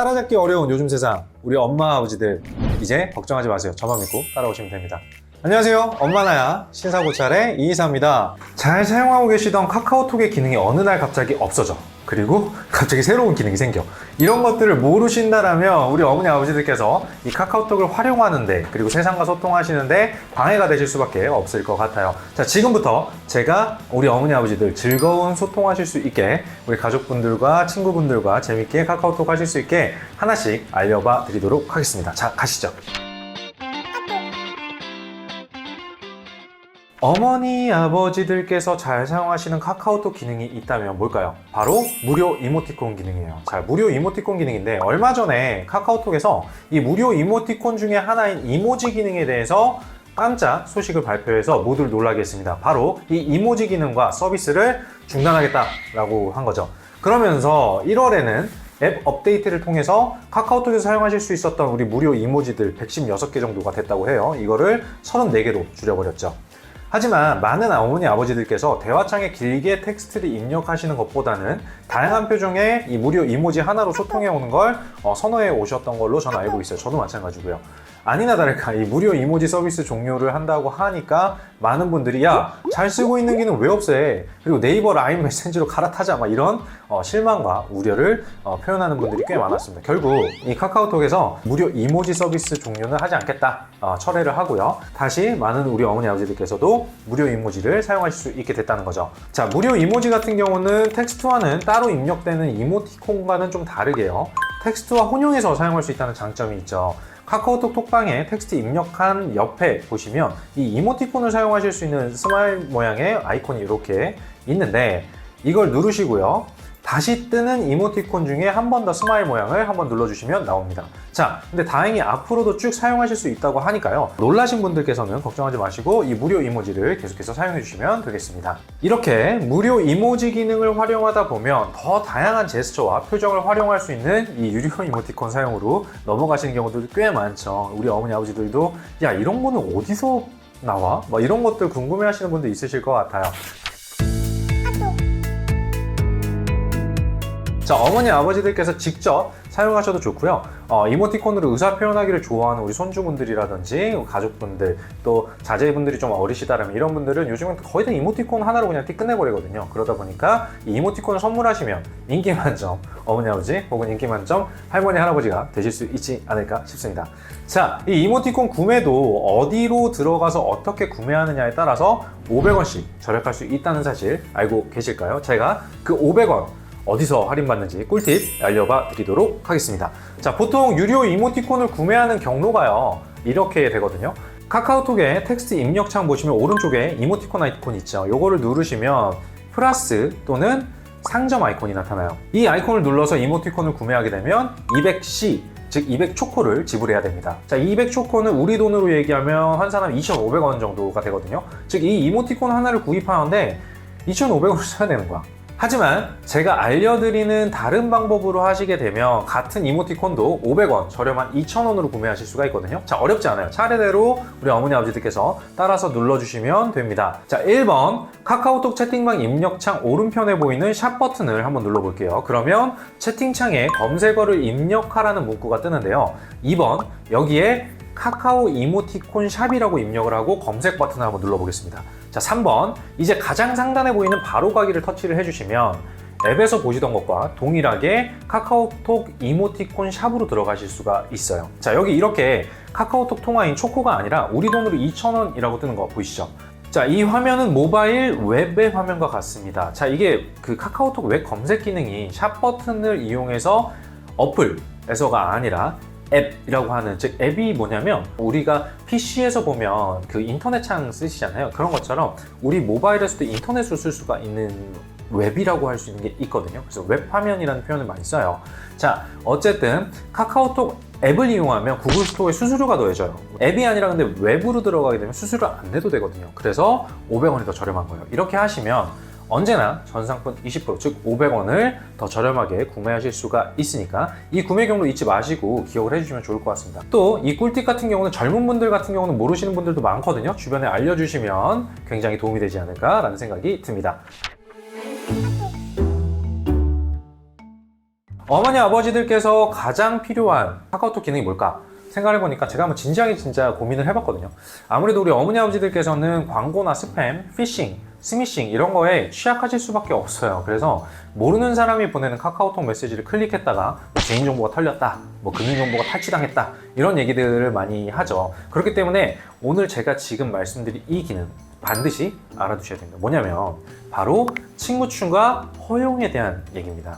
따라잡기 어려운 요즘 세상, 우리 엄마 아버지들 이제 걱정하지 마세요. 저만 믿고 따라오시면 됩니다. 안녕하세요, 엄마나야 신사고찰의 이이사입니다. 잘 사용하고 계시던 카카오톡의 기능이 어느 날 갑자기 없어져. 그리고 갑자기 새로운 기능이 생겨. 이런 것들을 모르신다라면 우리 어머니 아버지들께서 이 카카오톡을 활용하는데, 그리고 세상과 소통하시는데 방해가 되실 수밖에 없을 것 같아요. 자, 지금부터 제가 우리 어머니 아버지들 즐거운 소통하실 수 있게, 우리 가족분들과 친구분들과 재밌게 카카오톡 하실 수 있게 하나씩 알려봐 드리도록 하겠습니다. 자, 가시죠. 어머니, 아버지들께서 잘 사용하시는 카카오톡 기능이 있다면 뭘까요? 바로 무료 이모티콘 기능이에요. 자, 무료 이모티콘 기능인데 얼마 전에 카카오톡에서 이 무료 이모티콘 중에 하나인 이모지 기능에 대해서 깜짝 소식을 발표해서 모두를 놀라게 했습니다. 바로 이 이모지 기능과 서비스를 중단하겠다라고 한 거죠. 그러면서 1월에는 앱 업데이트를 통해서 카카오톡에서 사용하실 수 있었던 우리 무료 이모지들 116개 정도가 됐다고 해요. 이거를 34개로 줄여버렸죠. 하지만 많은 어머니 아버지들께서 대화창에 길게 텍스트를 입력하시는 것보다는 다양한 표정의 이 무료 이모지 하나로 소통해 오는 걸 선호해 오셨던 걸로 저는 알고 있어요. 저도 마찬가지고요. 아니나 다를까 이 무료 이모지 서비스 종료를 한다고 하니까 많은 분들이 야, 잘 쓰고 있는 기능 왜 없애? 그리고 네이버 라인 메신저로 갈아타자, 막 이런 실망과 우려를 표현하는 분들이 꽤 많았습니다. 결국 이 카카오톡에서 무료 이모지 서비스 종료는 하지 않겠다 철회를 하고요. 다시 많은 우리 어머니 아버지들께서도 무료 이모지를 사용하실 수 있게 됐다는 거죠. 자, 무료 이모지 같은 경우는 텍스트와는 따로 입력되는 이모티콘과는 좀 다르게요. 텍스트와 혼용해서 사용할 수 있다는 장점이 있죠. 카카오톡 톡방에 텍스트 입력한 옆에 보시면 이 이모티콘을 사용하실 수 있는 스마일 모양의 아이콘이 이렇게 있는데, 이걸 누르시고요. 다시 뜨는 이모티콘 중에 한 번 더 스마일 모양을 한번 눌러주시면 나옵니다. 자, 근데 다행히 앞으로도 쭉 사용하실 수 있다고 하니까요. 놀라신 분들께서는 걱정하지 마시고 이 무료 이모지를 계속해서 사용해 주시면 되겠습니다. 이렇게 무료 이모지 기능을 활용하다 보면 더 다양한 제스처와 표정을 활용할 수 있는 이 유료 이모티콘 사용으로 넘어가시는 경우들이 꽤 많죠. 우리 어머니 아버지들도 야, 이런 거는 어디서 나와? 뭐 이런 것들 궁금해 하시는 분들 있으실 것 같아요. 자, 어머니 아버지들께서 직접 사용하셔도 좋고요. 이모티콘으로 의사 표현하기를 좋아하는 우리 손주분들이라든지 가족분들, 또 자제분들이 좀 어리시다라면 이런 분들은 요즘은 거의 다 이모티콘 하나로 그냥 티 끝내버리거든요. 그러다 보니까 이 이모티콘을 선물하시면 인기 만점 어머니 아버지 혹은 인기 만점 할머니 할아버지가 되실 수 있지 않을까 싶습니다. 자, 이 이모티콘 구매도 어디로 들어가서 어떻게 구매하느냐에 따라서 500원씩 절약할 수 있다는 사실 알고 계실까요? 제가 그 500원 어디서 할인받는지 꿀팁 알려봐 드리도록 하겠습니다. 자, 보통 유료 이모티콘을 구매하는 경로가요, 이렇게 되거든요. 카카오톡에 텍스트 입력창 보시면 오른쪽에 이모티콘 아이콘 있죠. 요거를 누르시면 플러스 또는 상점 아이콘이 나타나요. 이 아이콘을 눌러서 이모티콘을 구매하게 되면 200C, 즉 200초코를 지불해야 됩니다. 자, 200초코는 우리 돈으로 얘기하면 한 사람 2,500원 정도가 되거든요. 즉 이 이모티콘 하나를 구입하는데 2,500원을 써야 되는 거야. 하지만 제가 알려드리는 다른 방법으로 하시게 되면 같은 이모티콘도 500원, 저렴한 2,000원으로 구매하실 수가 있거든요. 자, 어렵지 않아요. 차례대로 우리 어머니 아버지들께서 따라서 눌러주시면 됩니다. 자, 1번 카카오톡 채팅방 입력창 오른편에 보이는 샵 버튼을 한번 눌러볼게요. 그러면 채팅창에 검색어를 입력하라는 문구가 뜨는데요. 2번 여기에 카카오 이모티콘 샵이라고 입력을 하고 검색 버튼을 한번 눌러보겠습니다. 자, 3번 이제 가장 상단에 보이는 바로 가기를 터치를 해주시면 앱에서 보시던 것과 동일하게 카카오톡 이모티콘 샵으로 들어가실 수가 있어요. 자, 여기 이렇게 카카오톡 통화인 초코가 아니라 우리 돈으로 2,000원이라고 뜨는 거 보이시죠? 자, 이 화면은 모바일 웹의 화면과 같습니다. 자, 이게 그 카카오톡 웹 검색 기능이 샵 버튼을 이용해서 어플에서가 아니라 앱이라고 하는, 즉 앱이 뭐냐면 우리가 PC에서 보면 그 인터넷 창 쓰시잖아요. 그런 것처럼 우리 모바일에서도 인터넷을 쓸 수가 있는 웹이라고 할 수 있는 게 있거든요. 그래서 웹 화면이라는 표현을 많이 써요. 자, 어쨌든 카카오톡 앱을 이용하면 구글 스토어에 수수료가 더해져요. 앱이 아니라 근데 웹으로 들어가게 되면 수수료 안 내도 되거든요. 그래서 500원이 더 저렴한 거예요. 이렇게 하시면 언제나 전 상품 20%, 즉 500원을 더 저렴하게 구매하실 수가 있으니까 이 구매 경로 잊지 마시고 기억을 해주시면 좋을 것 같습니다. 또 이 꿀팁 같은 경우는 젊은 분들 같은 경우는 모르시는 분들도 많거든요. 주변에 알려주시면 굉장히 도움이 되지 않을까라는 생각이 듭니다. 어머니 아버지들께서 가장 필요한 카카오톡 기능이 뭘까 생각해보니까 제가 한번 진지하게 진짜 고민을 해봤거든요. 아무래도 우리 어머니 아버지들께서는 광고나 스팸, 피싱, 스미싱 이런 거에 취약하실 수밖에 없어요. 그래서 모르는 사람이 보내는 카카오톡 메시지를 클릭했다가 개인정보가 털렸다, 금융정보가 탈취당했다 이런 얘기들을 많이 하죠. 그렇기 때문에 오늘 제가 지금 말씀드린 이 기능 반드시 알아두셔야 됩니다. 뭐냐면 바로 친구 추가 허용에 대한 얘기입니다.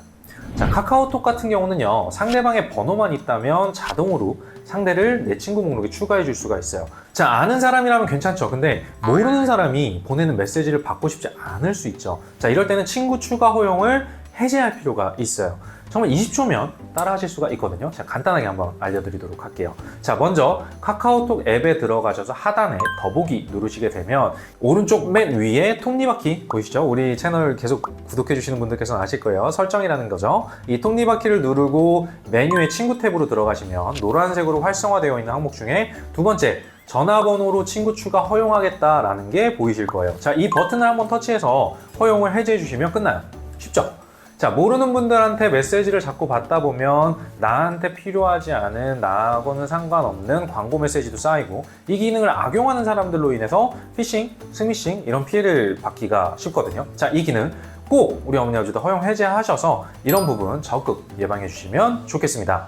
자, 카카오톡 같은 경우는요, 상대방의 번호만 있다면 자동으로 상대를 내 친구 목록에 추가해 줄 수가 있어요. 자, 아는 사람이라면 괜찮죠. 근데 모르는 사람이 보내는 메시지를 받고 싶지 않을 수 있죠. 자, 이럴 때는 친구 추가 허용을 해제할 필요가 있어요. 정말 20초면 따라 하실 수가 있거든요. 자, 간단하게 한번 알려드리도록 할게요. 자, 먼저 카카오톡 앱에 들어가셔서 하단에 더보기 누르시게 되면 오른쪽 맨 위에 톱니바퀴 보이시죠? 우리 채널 계속 구독해 주시는 분들께서는 아실 거예요. 설정이라는 거죠. 이 톱니바퀴를 누르고 메뉴의 친구 탭으로 들어가시면 노란색으로 활성화되어 있는 항목 중에 두 번째 전화번호로 친구 추가 허용하겠다라는 게 보이실 거예요. 자, 이 버튼을 한번 터치해서 허용을 해제해 주시면 끝나요. 쉽죠? 자, 모르는 분들한테 메시지를 자꾸 받다 보면 나한테 필요하지 않은, 나하고는 상관없는 광고 메시지도 쌓이고 이 기능을 악용하는 사람들로 인해서 피싱, 스미싱 이런 피해를 받기가 쉽거든요. 자, 이 기능 꼭 우리 어머니 아버지도 허용 해제하셔서 이런 부분 적극 예방해 주시면 좋겠습니다.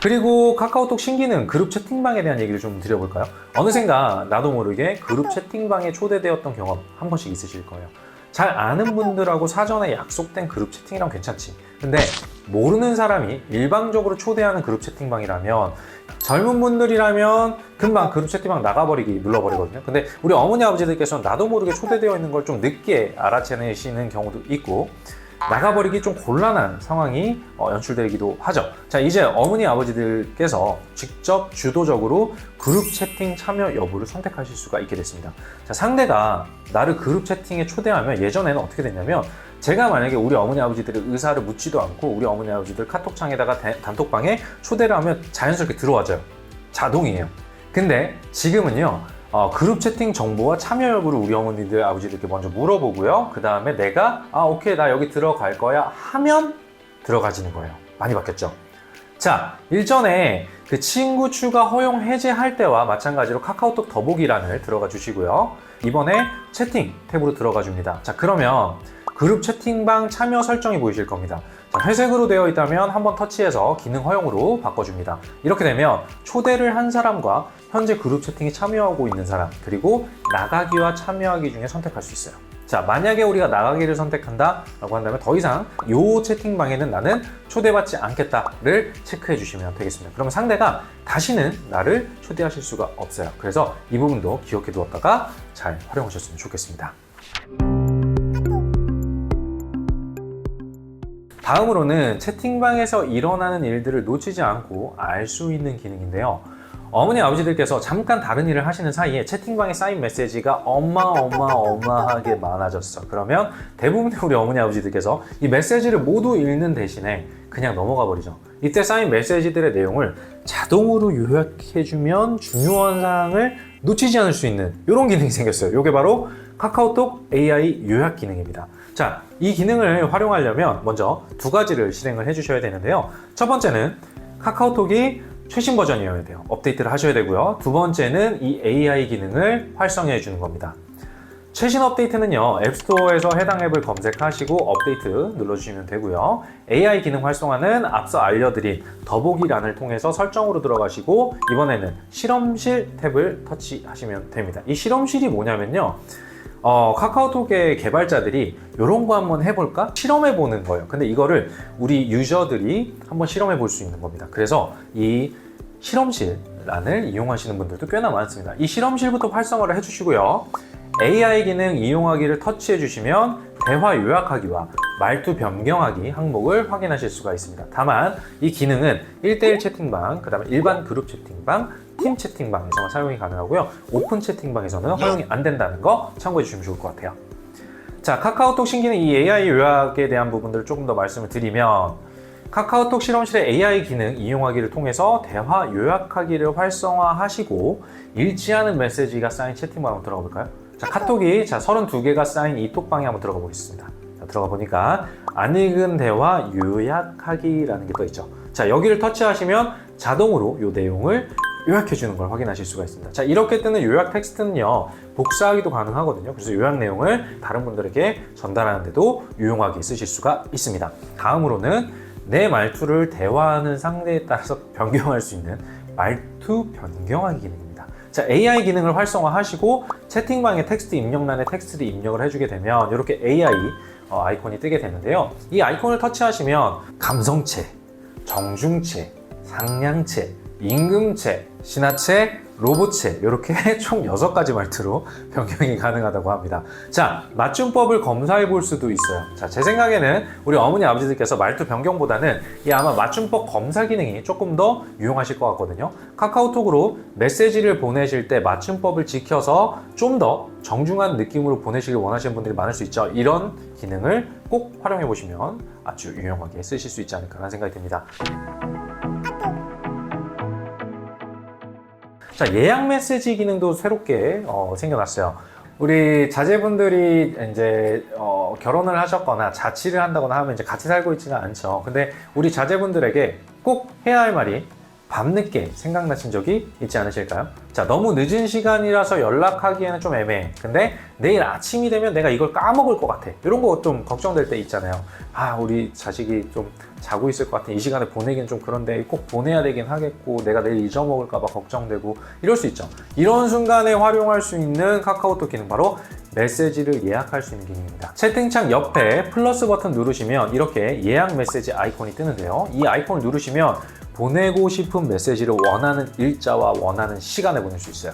그리고 카카오톡 신기능 그룹 채팅방에 대한 얘기를 좀 드려볼까요? 어느샌가 나도 모르게 그룹 채팅방에 초대되었던 경험 한 번씩 있으실 거예요. 잘 아는 분들하고 사전에 약속된 그룹 채팅이라면 괜찮지. 근데 모르는 사람이 일방적으로 초대하는 그룹 채팅방이라면 젊은 분들이라면 금방 그룹 채팅방 나가버리기 눌러버리거든요. 근데 우리 어머니 아버지들께서는 나도 모르게 초대되어 있는 걸 좀 늦게 알아채시는 경우도 있고 나가버리기 좀 곤란한 상황이 연출되기도 하죠. 자, 이제 어머니 아버지들께서 직접 주도적으로 그룹 채팅 참여 여부를 선택하실 수가 있게 됐습니다. 자, 상대가 나를 그룹 채팅에 초대하면 예전에는 어떻게 됐냐면 제가 만약에 우리 어머니 아버지들의 의사를 묻지도 않고 우리 어머니 아버지들 카톡창에다가 단톡방에 초대를 하면 자연스럽게 들어와져요. 자동이에요. 근데 지금은요, 그룹 채팅 정보와 참여 여부를 우리 어머니들, 아버지들께 먼저 물어보고요. 그 다음에 내가 오케이 나 여기 들어갈 거야 하면 들어가지는 거예요. 많이 바뀌었죠? 자, 일전에 그 친구 추가 허용 해제할 때와 마찬가지로 카카오톡 더보기란을 들어가 주시고요. 이번에 채팅 탭으로 들어가 줍니다. 자, 그러면 그룹 채팅방 참여 설정이 보이실 겁니다. 자, 회색으로 되어 있다면 한번 터치해서 기능 허용으로 바꿔줍니다. 이렇게 되면 초대를 한 사람과 현재 그룹 채팅에 참여하고 있는 사람, 그리고 나가기와 참여하기 중에 선택할 수 있어요. 자, 만약에 우리가 나가기를 선택한다 라고 한다면 더 이상 이 채팅방에는 나는 초대받지 않겠다를 체크해 주시면 되겠습니다. 그러면 상대가 다시는 나를 초대하실 수가 없어요. 그래서 이 부분도 기억해 두었다가 잘 활용하셨으면 좋겠습니다. 다음으로는 채팅방에서 일어나는 일들을 놓치지 않고 알 수 있는 기능인데요. 어머니 아버지들께서 잠깐 다른 일을 하시는 사이에 채팅방에 쌓인 메시지가 어마어마하게 많아졌어. 그러면 대부분의 우리 어머니 아버지들께서 이 메시지를 모두 읽는 대신에 그냥 넘어가 버리죠. 이때 쌓인 메시지들의 내용을 자동으로 요약해주면 중요한 사항을 놓치지 않을 수 있는 이런 기능이 생겼어요. 이게 바로 카카오톡 AI 요약 기능입니다. 자, 이 기능을 활용하려면 먼저 두 가지를 실행을 해주셔야 되는데요. 첫 번째는 카카오톡이 최신 버전이어야 돼요. 업데이트를 하셔야 되고요. 두 번째는 이 AI 기능을 활성화해 주는 겁니다. 최신 업데이트는요, 앱스토어에서 해당 앱을 검색하시고 업데이트 눌러주시면 되고요. AI 기능 활성화는 앞서 알려드린 더보기란을 통해서 설정으로 들어가시고 이번에는 실험실 탭을 터치하시면 됩니다. 이 실험실이 뭐냐면요, 카카오톡의 개발자들이 이런 거 한번 해볼까? 실험해 보는 거예요. 근데 이거를 우리 유저들이 한번 실험해 볼 수 있는 겁니다. 그래서 이 실험실란을 이용하시는 분들도 꽤나 많습니다. 이 실험실부터 활성화를 해주시고요. AI 기능 이용하기를 터치해 주시면 대화 요약하기와 말투 변경하기 항목을 확인하실 수가 있습니다. 다만 이 기능은 1대1 채팅방, 그 다음에 일반 그룹 채팅방, 팀 채팅방에서만 사용이 가능하고요. 오픈 채팅방에서는 허용이 안 된다는 거 참고해 주시면 좋을 것 같아요. 자, 카카오톡 신기능 이 AI 요약에 대한 부분들을 조금 더 말씀을 드리면 카카오톡 실험실의 AI 기능 이용하기를 통해서 대화 요약하기를 활성화하시고 읽지 않은 메시지가 쌓인 채팅방 한번 들어가 볼까요? 자, 카톡이 32개가 쌓인 이 톡방에 한번 들어가 보겠습니다. 들어가 보니까 안 읽은 대화 요약하기라는 게 떠 있죠. 자, 여기를 터치하시면 자동으로 이 내용을 요약해 주는 걸 확인하실 수가 있습니다. 자, 이렇게 뜨는 요약 텍스트는요, 복사하기도 가능하거든요. 그래서 요약 내용을 다른 분들에게 전달하는데도 유용하게 쓰실 수가 있습니다. 다음으로는 내 말투를 대화하는 상대에 따라서 변경할 수 있는 말투 변경하기 기능입니다. 자, AI 기능을 활성화하시고 채팅방의 텍스트 입력란에 텍스트를 입력을 해주게 되면 이렇게 AI 아이콘이 뜨게 되는데요. 이 아이콘을 터치하시면 감성체, 정중체, 상냥체, 임금체, 신하체, 로봇체 이렇게 총 6가지 말투로 변경이 가능하다고 합니다. 자, 맞춤법을 검사해 볼 수도 있어요. 자, 제 생각에는 우리 어머니 아버지들께서 말투 변경보다는 이 아마 맞춤법 검사 기능이 조금 더 유용하실 것 같거든요. 카카오톡으로 메시지를 보내실 때 맞춤법을 지켜서 좀 더 정중한 느낌으로 보내시길 원하시는 분들이 많을 수 있죠. 이런 기능을 꼭 활용해 보시면 아주 유용하게 쓰실 수 있지 않을까 하는 생각이 듭니다. 자, 예약 메시지 기능도 새롭게 생겨났어요. 우리 자제분들이 이제 결혼을 하셨거나 자취를 한다거나 하면 이제 같이 살고 있지는 않죠. 근데 우리 자제분들에게 꼭 해야 할 말이 밤늦게 생각나신 적이 있지 않으실까요? 자, 너무 늦은 시간이라서 연락하기에는 좀 애매해. 근데 내일 아침이 되면 내가 이걸 까먹을 것 같아. 이런 거 좀 걱정될 때 있잖아요. 아, 우리 자식이 좀 자고 있을 것 같아. 이 시간에 보내긴 좀 그런데 꼭 보내야 되긴 하겠고 내가 내일 잊어먹을까 봐 걱정되고 이럴 수 있죠. 이런 순간에 활용할 수 있는 카카오톡 기능, 바로 메시지를 예약할 수 있는 기능입니다. 채팅창 옆에 플러스 버튼 누르시면 이렇게 예약 메시지 아이콘이 뜨는데요. 이 아이콘을 누르시면 보내고 싶은 메시지를 원하는 일자와 원하는 시간에 보낼 수 있어요.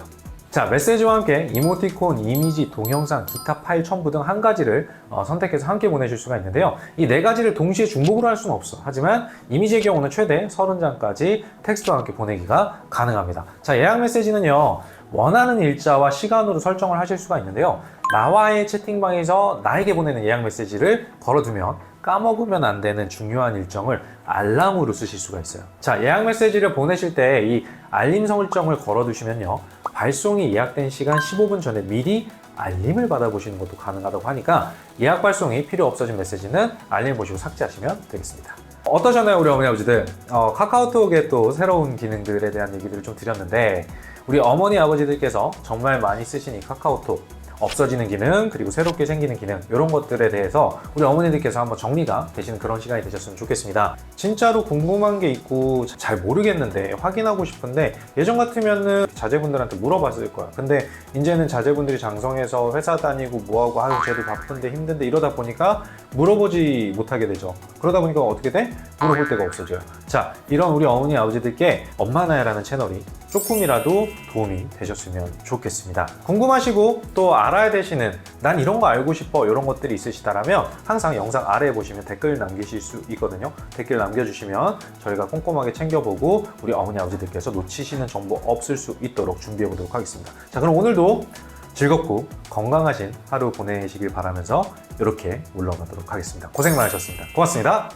자, 메시지와 함께 이모티콘, 이미지, 동영상, 기타 파일 첨부 등 한 가지를 선택해서 함께 보내실 수가 있는데요. 이 4가지를 동시에 중복으로 할 수는 없어. 하지만 이미지의 경우는 최대 30장까지 텍스트와 함께 보내기가 가능합니다. 자, 예약 메시지는요, 원하는 일자와 시간으로 설정을 하실 수가 있는데요. 나와의 채팅방에서 나에게 보내는 예약 메시지를 걸어두면 까먹으면 안 되는 중요한 일정을 알람으로 쓰실 수가 있어요. 자, 예약 메시지를 보내실 때 이 알림 설정을 걸어두시면요, 발송이 예약된 시간 15분 전에 미리 알림을 받아보시는 것도 가능하다고 하니까 예약 발송이 필요 없어진 메시지는 알림 보시고 삭제하시면 되겠습니다. 어떠셨나요, 우리 어머니 아버지들? 카카오톡의 또 새로운 기능들에 대한 얘기들을 좀 드렸는데, 우리 어머니 아버지들께서 정말 많이 쓰시는 이 카카오톡, 없어지는 기능, 그리고 새롭게 생기는 기능, 이런 것들에 대해서 우리 어머니들께서 한번 정리가 되시는 그런 시간이 되셨으면 좋겠습니다. 진짜로 궁금한 게 있고 잘 모르겠는데 확인하고 싶은데 예전 같으면은 자제분들한테 물어봤을 거야. 근데 이제는 자제분들이 장성해서 회사 다니고 뭐하고 아유 쟤도 바쁜데 힘든데 이러다 보니까 물어보지 못하게 되죠. 그러다 보니까 어떻게 돼? 물어볼 데가 없어져요. 자, 이런 우리 어머니 아버지들께 엄마나야라는 채널이 조금이라도 도움이 되셨으면 좋겠습니다. 궁금하시고 또 알아야 되시는, 난 이런 거 알고 싶어, 이런 것들이 있으시다라면 항상 영상 아래에 보시면 댓글 남기실 수 있거든요. 댓글 남겨주시면 저희가 꼼꼼하게 챙겨보고 우리 어머니 아버지들께서 놓치시는 정보 없을 수 있도록 준비해 보도록 하겠습니다. 자, 그럼 오늘도 즐겁고 건강하신 하루 보내시길 바라면서 이렇게 물러가도록 하겠습니다. 고생 많으셨습니다. 고맙습니다.